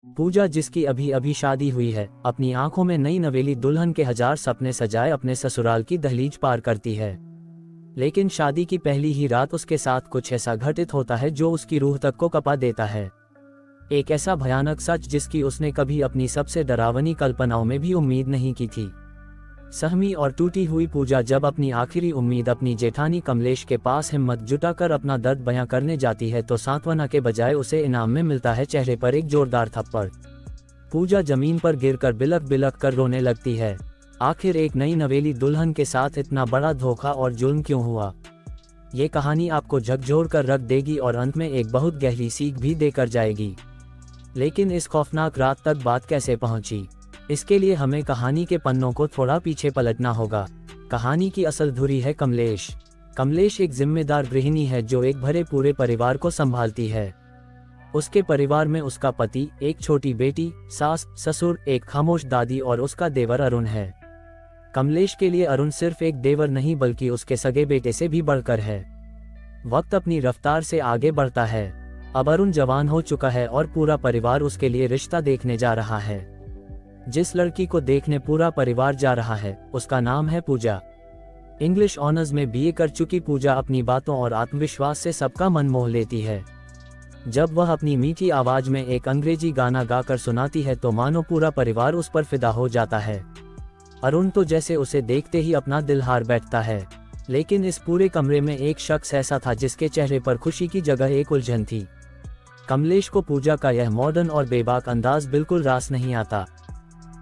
पूजा, जिसकी अभी अभी शादी हुई है, अपनी आंखों में नई नवेली दुल्हन के हजार सपने सजाए अपने ससुराल की दहलीज पार करती है। लेकिन शादी की पहली ही रात उसके साथ कुछ ऐसा घटित होता है जो उसकी रूह तक को कपा देता है। एक ऐसा भयानक सच जिसकी उसने कभी अपनी सबसे डरावनी कल्पनाओं में भी उम्मीद नहीं की थी। सहमी और टूटी हुई पूजा जब अपनी आखिरी उम्मीद अपनी जेठानी कमलेश के पास हिम्मत जुटाकर अपना दर्द बयां करने जाती है तो सांत्वना के बजाय उसे इनाम में मिलता है चेहरे पर एक जोरदार थप्पड़। पूजा जमीन पर गिरकर बिलक बिलक कर रोने लगती है। आखिर एक नई नवेली दुल्हन के साथ इतना बड़ा धोखा और जुल्म क्यों हुआ? ये कहानी आपको झकझोर कर रख देगी और अंत में एक बहुत गहरी सीख भी देकर जाएगी। लेकिन इस खौफनाक रात तक बात कैसे पहुंची? इसके लिए हमें कहानी के पन्नों को थोड़ा पीछे पलटना होगा। कहानी की असल धुरी है कमलेश। कमलेश एक जिम्मेदार गृहिणी है जो एक भरे पूरे परिवार को संभालती है। उसके परिवार में उसका पति, एक छोटी बेटी, सास, ससुर, एक खामोश दादी और उसका देवर अरुण है। कमलेश के लिए अरुण सिर्फ एक देवर नहीं बल्कि उसके सगे बेटे से भी बढ़कर है। वक्त अपनी रफ्तार से आगे बढ़ता है। अब अरुण जवान हो चुका है और पूरा परिवार उसके लिए रिश्ता देखने जा रहा है। जिस लड़की को देखने पूरा परिवार जा रहा है उसका नाम है पूजा। इंग्लिश ऑनर्स में बीए कर चुकी पूजा अपनी बातों और आत्मविश्वास से सबका मन मोह लेती है। जब वह अपनी मीठी आवाज में एक अंग्रेजी गाना गाकर सुनाती है तो मानो पूरा परिवार उस पर फिदा हो जाता है। अरुण तो जैसे उसे देखते ही अपना दिल हार बैठता है। लेकिन इस पूरे कमरे में एक शख्स ऐसा था जिसके चेहरे पर खुशी की जगह एक उलझन थी। कमलेश को पूजा का यह मॉडर्न और बेबाक अंदाज बिल्कुल रास नहीं आता।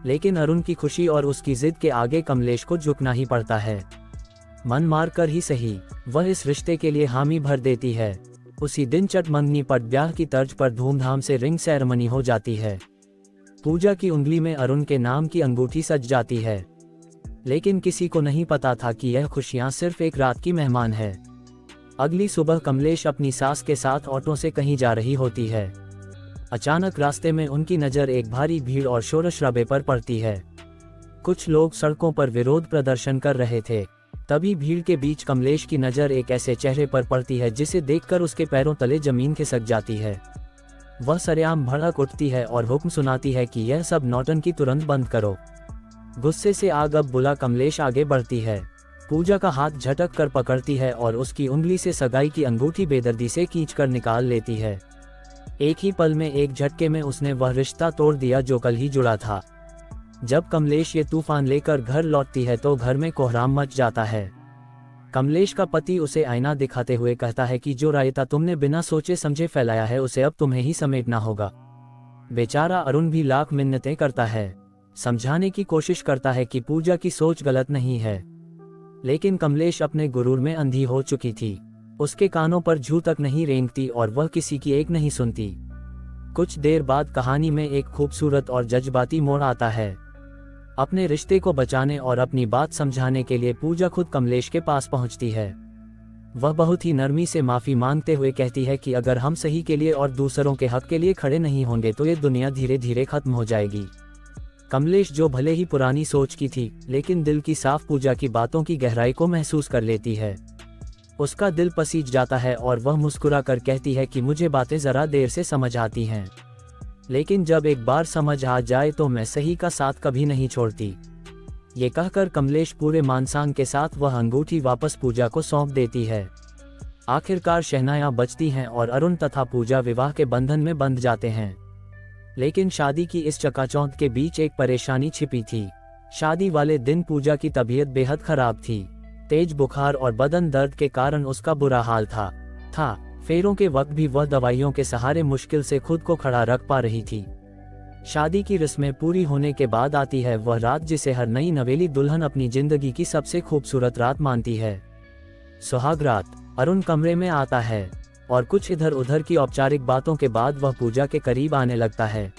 लेकिन अरुण की खुशी और उसकी जिद के आगे कमलेश को झुकना ही पड़ता है। मन मार कर ही सही, वह इस रिश्ते के लिए हामी भर देती है। उसी दिन चट मंगनी पट ब्याह की तर्ज पर धूमधाम से रिंग सेरेमनी हो जाती है। पूजा की उंगली में अरुण के नाम की अंगूठी सज जाती है। लेकिन किसी को नहीं पता था कि यह खुशियां सिर्फ एक रात की मेहमान है। अगली सुबह कमलेश अपनी सास के साथ ऑटो से कहीं जा रही होती है। अचानक रास्ते में उनकी नज़र एक भारी भीड़ और शोर शराबे पर पड़ती है। कुछ लोग सड़कों पर विरोध प्रदर्शन कर रहे थे। तभी भीड़ के बीच कमलेश की नज़र एक ऐसे चेहरे पर पड़ती है जिसे देखकर उसके पैरों तले जमीन खिसक जाती है। वह सरेआम भड़क उठती है और हुक्म सुनाती है कि यह सब नौटंकी तुरंत बंद करो। गुस्से से आग अब बुला कमलेश आगे बढ़ती है। पूजा का हाथ झटक कर पकड़ती है और उसकी उंगली से सगाई की अंगूठी बेदर्दी से खींचकर निकाल लेती है। एक ही पल में, एक झटके में उसने वह रिश्ता तोड़ दिया जो कल ही जुड़ा था। जब कमलेश ये तूफान लेकर घर लौटती है तो घर में कोहराम मच जाता है। कमलेश का पति उसे आईना दिखाते हुए कहता है कि जो रायता तुमने बिना सोचे समझे फैलाया है उसे अब तुम्हें ही समेटना होगा। बेचारा अरुण भी लाख मिन्नतें करता है, समझाने की कोशिश करता है कि पूजा की सोच गलत नहीं है। लेकिन कमलेश अपने गुरूर में अंधी हो चुकी थी। उसके कानों पर जू तक नहीं रेंगती और वह किसी की एक नहीं सुनती। कुछ देर बाद कहानी में एक खूबसूरत और जज्बाती मोड़ आता है। अपने रिश्ते को बचाने और अपनी बात समझाने के लिए पूजा खुद कमलेश के पास पहुंचती है। वह बहुत ही नरमी से माफ़ी मांगते हुए कहती है कि अगर हम सही के लिए और दूसरों के हक के लिए खड़े नहीं होंगे तो ये दुनिया धीरे धीरे खत्म हो जाएगी। कमलेश, जो भले ही पुरानी सोच की थी, लेकिन दिल की साफ पूजा की बातों की गहराई को महसूस कर लेती है। उसका दिल पसीज जाता है और वह मुस्कुरा कर कहती है कि मुझे बातें ज़रा देर से समझ आती हैं, लेकिन जब एक बार समझ आ जाए तो मैं सही का साथ कभी नहीं छोड़ती। ये कहकर कमलेश पूरे मानसांग के साथ वह अंगूठी वापस पूजा को सौंप देती है। आखिरकार शहनाइयां बजती हैं और अरुण तथा पूजा विवाह के बंधन में बंध जाते हैं। लेकिन शादी की इस चकाचौंध के बीच एक परेशानी छिपी थी। शादी वाले दिन पूजा की तबीयत बेहद खराब थी। तेज बुखार और बदन दर्द के कारण उसका बुरा हाल था। फेरों के वक्त भी वह दवाइयों के सहारे मुश्किल से खुद को खड़ा रख पा रही थी। शादी की रस्में पूरी होने के बाद आती है वह रात जिसे हर नई नवेली दुल्हन अपनी जिंदगी की सबसे खूबसूरत रात मानती है, सुहाग रात। अरुण कमरे में आता है और कुछ इधर उधर की औपचारिक बातों के बाद वह पूजा के करीब आने लगता है।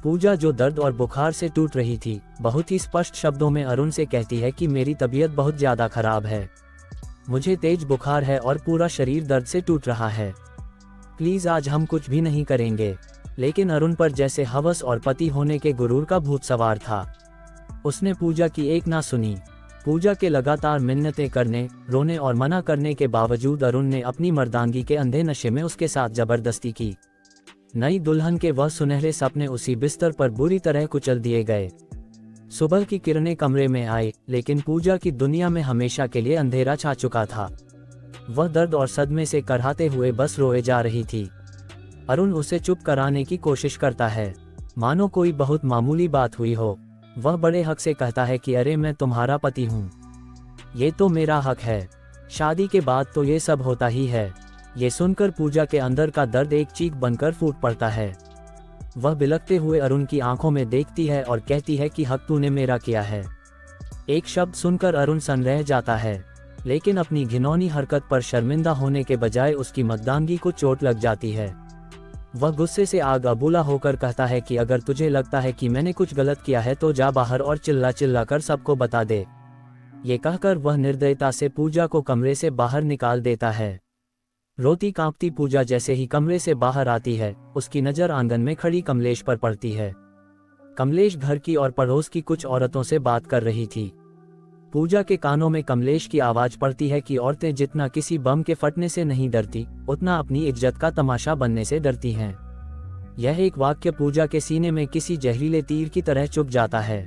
पूजा, जो दर्द और बुखार से टूट रही थी, बहुत ही स्पष्ट शब्दों में अरुण से कहती है कि मेरी तबीयत बहुत ज़्यादा खराब है, मुझे तेज बुखार है और पूरा शरीर दर्द से टूट रहा है। प्लीज़ आज हम कुछ भी नहीं करेंगे। लेकिन अरुण पर जैसे हवस और पति होने के गुरूर का भूत सवार था। उसने पूजा की एक ना सुनी। पूजा के लगातार मिन्नतें करने, रोने और मना करने के बावजूद अरुण ने अपनी मर्दानगी के अंधे नशे में उसके साथ जबरदस्ती की। नई दुल्हन के वह सुनहरे सपने उसी बिस्तर पर बुरी तरह कुचल दिए गए। सुबह की किरणें कमरे में आई, लेकिन पूजा की दुनिया में हमेशा के लिए अंधेरा छा चुका था। वह दर्द और सदमे से करहाते हुए बस रोए जा रही थी। अरुण उसे चुप कराने की कोशिश करता है, मानो कोई बहुत मामूली बात हुई हो। वह बड़े हक से कहता है कि अरे मैं तुम्हारा पति हूँ, ये तो मेरा हक है, शादी के बाद तो ये सब होता ही है। ये सुनकर पूजा के अंदर का दर्द एक चीख बनकर फूट पड़ता है। वह बिलखते हुए अरुण की आंखों में देखती है और कहती है कि हक तूने मेरा किया है। एक शब्द सुनकर अरुण सन रह जाता है, लेकिन अपनी घिनौनी हरकत पर शर्मिंदा होने के बजाय उसकी मर्दानगी को चोट लग जाती है। वह गुस्से से आग बबूला होकर कहता है कि अगर तुझे लगता है कि मैंने कुछ गलत किया है तो जा बाहर और चिल्ला चिल्ला कर सबको बता दे। ये कहकर वह निर्दयता से पूजा को कमरे से बाहर निकाल देता है। रोती कांपती पूजा जैसे ही कमरे से बाहर आती है, उसकी नज़र आंगन में खड़ी कमलेश पर पड़ती है। कमलेश घर की और पड़ोस की कुछ औरतों से बात कर रही थी। पूजा के कानों में कमलेश की आवाज पड़ती है कि औरतें जितना किसी बम के फटने से नहीं डरती, उतना अपनी इज्जत का तमाशा बनने से डरती हैं। यह एक वाक्य पूजा के सीने में किसी जहरीले तीर की तरह चुभ जाता है।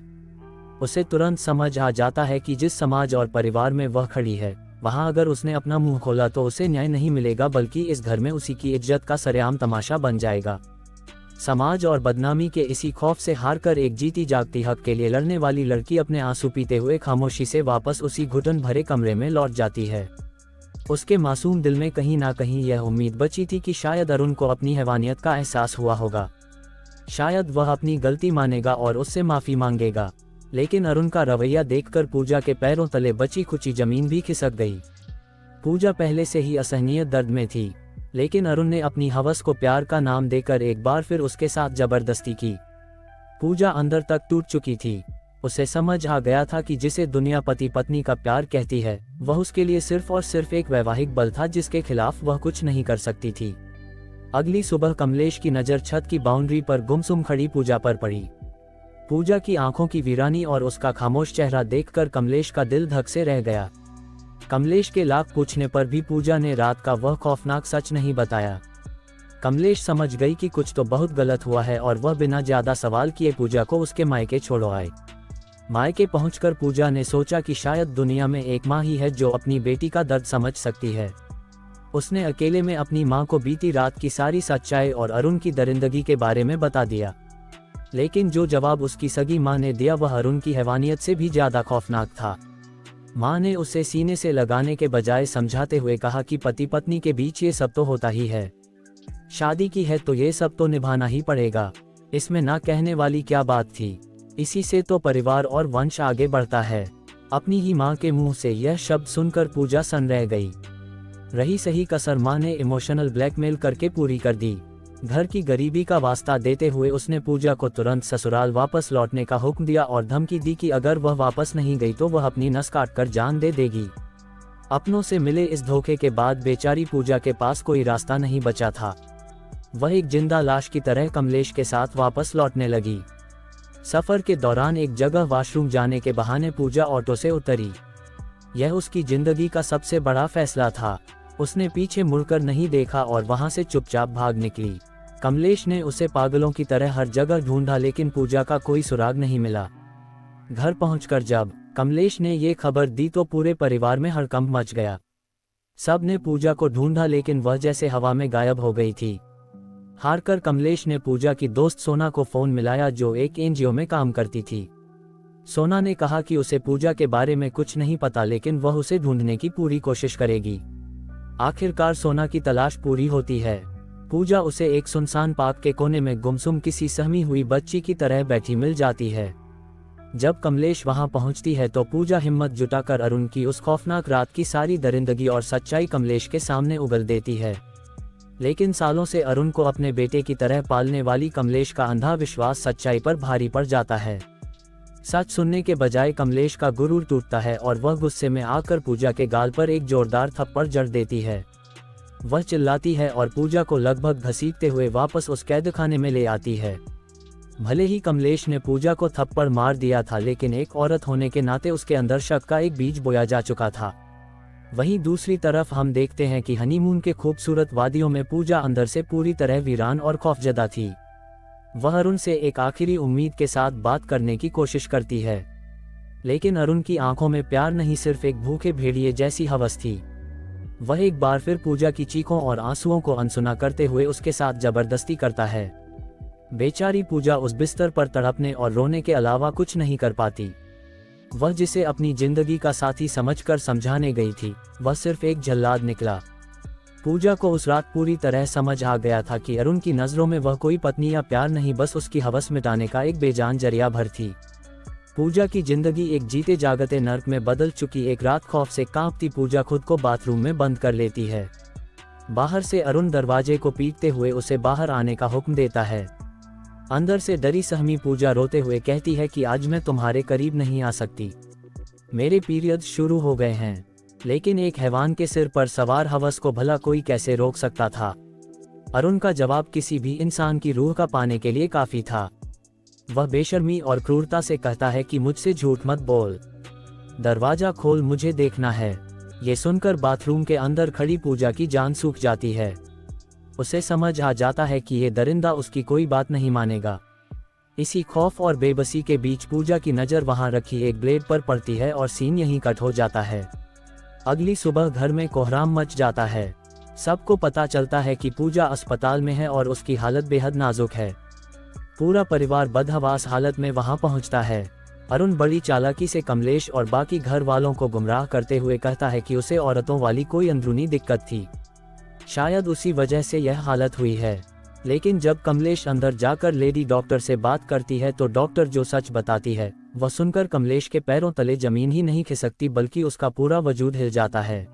उसे तुरंत समझ आ जाता है कि जिस समाज और परिवार में वह खड़ी है, वहां अगर उसने अपना मुंह खोला तो उसे न्याय नहीं मिलेगा, बल्कि इस घर में उसी की इज्जत का सरेआम तमाशा बन जाएगा। समाज और बदनामी के इसी खौफ से हारकर एक जीती जागती हक के लिए लड़ने वाली लड़की अपने आंसू पीते हुए खामोशी से वापस उसी घुटन भरे कमरे में लौट जाती है। उसके मासूम दिल में कहीं ना कहीं यह उम्मीद बची थी कि शायद अरुण को अपनी हैवानियत का एहसास हुआ होगा, शायद वह अपनी गलती मानेगा और उससे माफी मांगेगा। लेकिन अरुण का रवैया देखकर पूजा के पैरों तले बची खुची जमीन भी खिसक गई। पूजा पहले से ही असहनीय दर्द में थी, लेकिन अरुण ने अपनी हवस को प्यार का नाम देकर एक बार फिर उसके साथ जबरदस्ती की। पूजा अंदर तक टूट चुकी थी। उसे समझ आ गया था कि जिसे दुनिया पति पत्नी का प्यार कहती है, वह उसके लिए सिर्फ और सिर्फ एक वैवाहिक बल था जिसके खिलाफ वह कुछ नहीं कर सकती थी। अगली सुबह कमलेश की नज़र छत की बाउंड्री पर गुमसुम खड़ी पूजा पर पड़ी। पूजा की आंखों की वीरानी और उसका खामोश चेहरा देखकर कमलेश का दिल धक से रह गया। कमलेश के लाख पूछने पर भी पूजा ने रात का वह खौफनाक सच नहीं बताया। कमलेश समझ गई कि कुछ तो बहुत गलत हुआ है और वह बिना ज्यादा सवाल किए पूजा को उसके मायके छोड़ो आए। मायके पहुंचकर पूजा ने सोचा कि शायद दुनिया में एक माँ ही है जो अपनी बेटी का दर्द समझ सकती है। उसने अकेले में अपनी माँ को बीती रात की सारी सच्चाई और अरुण की दरिंदगी के बारे में बता दिया। लेकिन जो जवाब उसकी सगी माँ ने दिया वह अरुण की हैवानियत से भी ज्यादा खौफनाक था। माँ ने उसे सीने से लगाने के बजाय समझाते हुए कहा कि पति पत्नी के बीच ये सब तो होता ही है, शादी की है तो ये सब तो निभाना ही पड़ेगा, इसमें ना कहने वाली क्या बात थी, इसी से तो परिवार और वंश आगे बढ़ता है। अपनी ही माँ के मुंह से यह शब्द सुनकर पूजा सन रह गई। रही सही कसर माँ ने इमोशनल ब्लैकमेल करके पूरी कर दी। घर की गरीबी का वास्ता देते हुए उसने पूजा को तुरंत ससुराल वापस लौटने का हुक्म दिया और धमकी दी कि अगर वह वापस नहीं गई तो वह अपनी नस काट कर जान दे देगी। अपनों से मिले इस धोखे के बाद बेचारी पूजा के पास कोई रास्ता नहीं बचा था। वह एक जिंदा लाश की तरह कमलेश के साथ वापस लौटने लगी। सफर के दौरान एक जगह वॉशरूम जाने के बहाने पूजा ऑटो से उतरी। यह उसकी जिंदगी का सबसे बड़ा फैसला था। उसने पीछे मुड़कर नहीं देखा और वहां से चुपचाप भाग निकली। कमलेश ने उसे पागलों की तरह हर जगह ढूंढा, लेकिन पूजा का कोई सुराग नहीं मिला। घर पहुंचकर जब कमलेश ने ये खबर दी तो पूरे परिवार में हड़कंप मच गया। सब ने पूजा को ढूंढा, लेकिन वह जैसे हवा में गायब हो गई थी। हारकर कमलेश ने पूजा की दोस्त सोना को फोन मिलाया, जो एक एनजीओ में काम करती थी। सोना ने कहा कि उसे पूजा के बारे में कुछ नहीं पता, लेकिन वह उसे ढूंढने की पूरी कोशिश करेगी। आखिरकार सोना की तलाश पूरी होती है। पूजा उसे एक सुनसान पार्क के कोने में गुमसुम किसी सहमी हुई बच्ची की तरह बैठी मिल जाती है। जब कमलेश वहां पहुंचती है तो पूजा हिम्मत जुटाकर अरुण की उस खौफनाक रात की सारी दरिंदगी और सच्चाई कमलेश के सामने उगल देती है। लेकिन सालों से अरुण को अपने बेटे की तरह पालने वाली कमलेश का अंधा विश्वास सच्चाई पर भारी पड़ जाता है। सच सुनने के बजाय कमलेश का गुरूर टूटता है और वह गुस्से में आकर पूजा के गाल पर एक जोरदार थप्पड़ जड़ देती है। वह चिल्लाती है और पूजा को लगभग घसीटते हुए वापस उस कैदखाने में ले आती है। भले ही कमलेश ने पूजा को थप्पड़ मार दिया था, लेकिन एक औरत होने के नाते उसके अंदर शक का एक बीज बोया जा चुका था। वहीं दूसरी तरफ हम देखते हैं कि हनीमून के खूबसूरत वादियों में पूजा अंदर से पूरी तरह वीरान और खौफजदा थी। वह अरुण से एक आखिरी उम्मीद के साथ बात करने की कोशिश करती है, लेकिन अरुण की आंखों में प्यार नहीं, सिर्फ एक भूखे भेड़िए जैसी हवस थी। वह एक बार फिर पूजा की चीखों और आंसुओं को अनसुना करते हुए उसके साथ जबरदस्ती करता है। बेचारी पूजा उस बिस्तर पर तड़पने और रोने के अलावा कुछ नहीं कर पाती। वह जिसे अपनी जिंदगी का साथी समझकर समझाने गई थी, वह सिर्फ एक जल्लाद निकला। पूजा को उस रात पूरी तरह समझ आ गया था कि अरुण की नज़रों में वह कोई पत्नी या प्यार नहीं, बस उसकी हवस मिटाने का एक बेजान जरिया भर थी। पूजा की जिंदगी एक जीते जागते नर्क में बदल चुकी। एक रात खौफ से कांपती पूजा खुद को बाथरूम में बंद कर लेती है। बाहर से अरुण दरवाजे को पीटते हुए उसे बाहर आने का हुक्म देता है। अंदर से डरी सहमी पूजा रोते हुए कहती है कि आज मैं तुम्हारे करीब नहीं आ सकती, मेरे पीरियड शुरू हो गए हैं। लेकिन एक हैवान के सिर पर सवार हवस को भला कोई कैसे रोक सकता था। अरुण का जवाब किसी भी इंसान की रूह का पाने के लिए काफी था। वह बेशर्मी और क्रूरता से कहता है कि मुझसे झूठ मत बोल, दरवाजा खोल, मुझे देखना है। ये सुनकर बाथरूम के अंदर खड़ी पूजा की जान सूख जाती है। उसे समझ आ जाता है कि ये दरिंदा उसकी कोई बात नहीं मानेगा। इसी खौफ और बेबसी के बीच पूजा की नज़र वहां रखी एक ब्लेड पर पड़ती है और सीन यहीं कट हो जाता है। अगली सुबह घर में कोहराम मच जाता है। सबको पता चलता है कि पूजा अस्पताल में है और उसकी हालत बेहद नाजुक है। पूरा परिवार बदहवास हालत में वहां पहुंचता है। अरुण बड़ी चालाकी से कमलेश और बाकी घर वालों को गुमराह करते हुए कहता है कि उसे औरतों वाली कोई अंदरूनी दिक्कत थी, शायद उसी वजह से यह हालत हुई है। लेकिन जब कमलेश अंदर जाकर लेडी डॉक्टर से बात करती है तो डॉक्टर जो सच बताती है वह सुनकर कमलेश के पैरों तले जमीन ही नहीं खिसकती, बल्कि उसका पूरा वजूद हिल जाता है।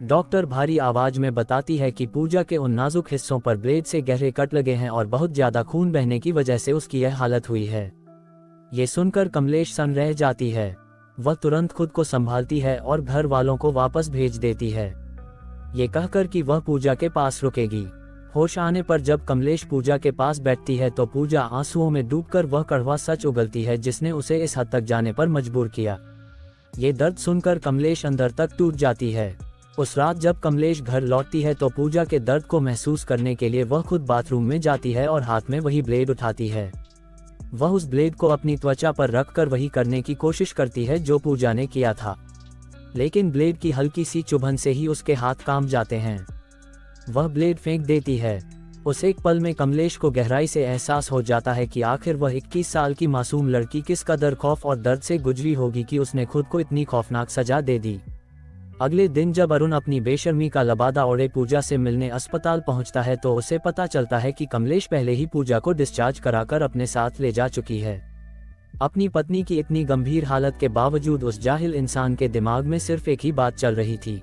डॉक्टर भारी आवाज में बताती है कि पूजा के उन नाजुक हिस्सों पर ब्लेड से गहरे कट लगे हैं और बहुत ज्यादा खून बहने की वजह से उसकी यह हालत हुई है। ये सुनकर कमलेश सन रह जाती है। वह तुरंत खुद को संभालती है और घर वालों को वापस भेज देती है, ये कहकर कि वह पूजा के पास रुकेगी। होश आने पर जब कमलेश पूजा के पास बैठती है तो पूजा आंसुओं में डूबकर वह कड़वा सच उगलती है जिसने उसे इस हद तक जाने पर मजबूर किया। ये दर्द सुनकर कमलेश अंदर तक टूट जाती है। उस रात जब कमलेश घर लौटती है तो पूजा के दर्द को महसूस करने के लिए वह खुद बाथरूम में जाती है और हाथ में वही ब्लेड उठाती है। वह उस ब्लेड को अपनी त्वचा पर रखकर वही करने की कोशिश करती है जो पूजा ने किया था, लेकिन ब्लेड की हल्की सी चुभन से ही उसके हाथ कांप जाते हैं। वह ब्लेड फेंक देती है। उस एक पल में कमलेश को गहराई से एहसास हो जाता है कि आखिर वह 21 साल की मासूम लड़की किस कदर खौफ और दर्द से गुजरी होगी कि उसने खुद को इतनी खौफनाक सजा दे दी। अगले दिन जब अरुण अपनी बेशर्मी का लबादा ओढ़े पूजा से मिलने अस्पताल पहुंचता है तो उसे पता चलता है कि कमलेश पहले ही पूजा को डिस्चार्ज कराकर अपने साथ ले जा चुकी है। अपनी पत्नी की इतनी गंभीर हालत के बावजूद उस जाहिल इंसान के दिमाग में सिर्फ एक ही बात चल रही थी।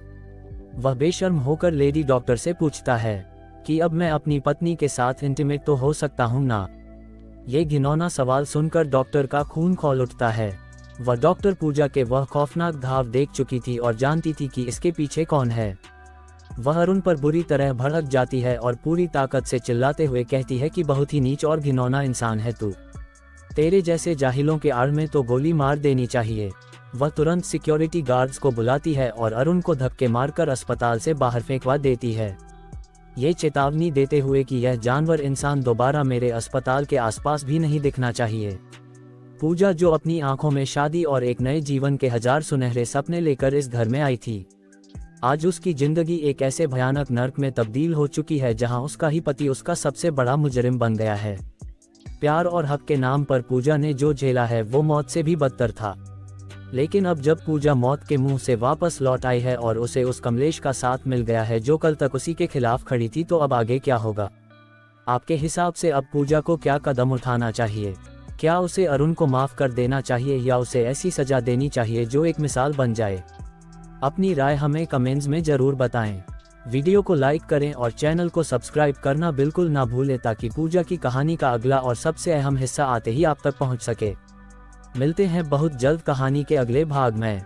वह बेशर्म होकर लेडी डॉक्टर से पूछता है कि अब मैं अपनी पत्नी के साथ इंटीमेट तो हो सकता हूं ना। ये घिनौना सवाल सुनकर डॉक्टर का खून खौल उठता है। वह डॉक्टर पूजा के वह खौफनाक घाव देख चुकी थी और जानती थी कि इसके पीछे कौन है। वह अरुण पर बुरी तरह भड़क जाती है और पूरी ताकत से चिल्लाते हुए कहती है कि बहुत ही नीच और घिनौना इंसान है तू, तेरे जैसे जाहिलों के आड़ में तो गोली मार देनी चाहिए। वह तुरंत सिक्योरिटी गार्ड्स को बुलाती है और अरुण को धक्के मारकर अस्पताल से बाहर फेंकवा देती है, ये चेतावनी देते हुए कि यह जानवर इंसान दोबारा मेरे अस्पताल के आसपास भी नहीं दिखना चाहिए। पूजा जो अपनी आंखों में शादी और एक नए जीवन के 1000 सुनहरे सपने लेकर इस घर में आई थी, आज उसकी जिंदगी एक ऐसे भयानक नर्क में तब्दील हो चुकी है जहां उसका ही पति उसका सबसे बड़ा मुजरिम बन गया है। प्यार और हक के नाम पर पूजा ने जो झेला है वो मौत से भी बदतर था। लेकिन अब जब पूजा मौत के मुंह से वापस लौट आई है और उसे उस कमलेश का साथ मिल गया है जो कल तक उसी के खिलाफ खड़ी थी, तो अब आगे क्या होगा? आपके हिसाब से अब पूजा को क्या कदम उठाना चाहिए? क्या उसे अरुण को माफ कर देना चाहिए या उसे ऐसी सजा देनी चाहिए जो एक मिसाल बन जाए? अपनी राय हमें कमेंट्स में जरूर बताएं। वीडियो को लाइक करें और चैनल को सब्सक्राइब करना बिल्कुल ना भूलें ताकि पूजा की कहानी का अगला और सबसे अहम हिस्सा आते ही आप तक पहुंच सके। मिलते हैं बहुत जल्द कहानी के अगले भाग में।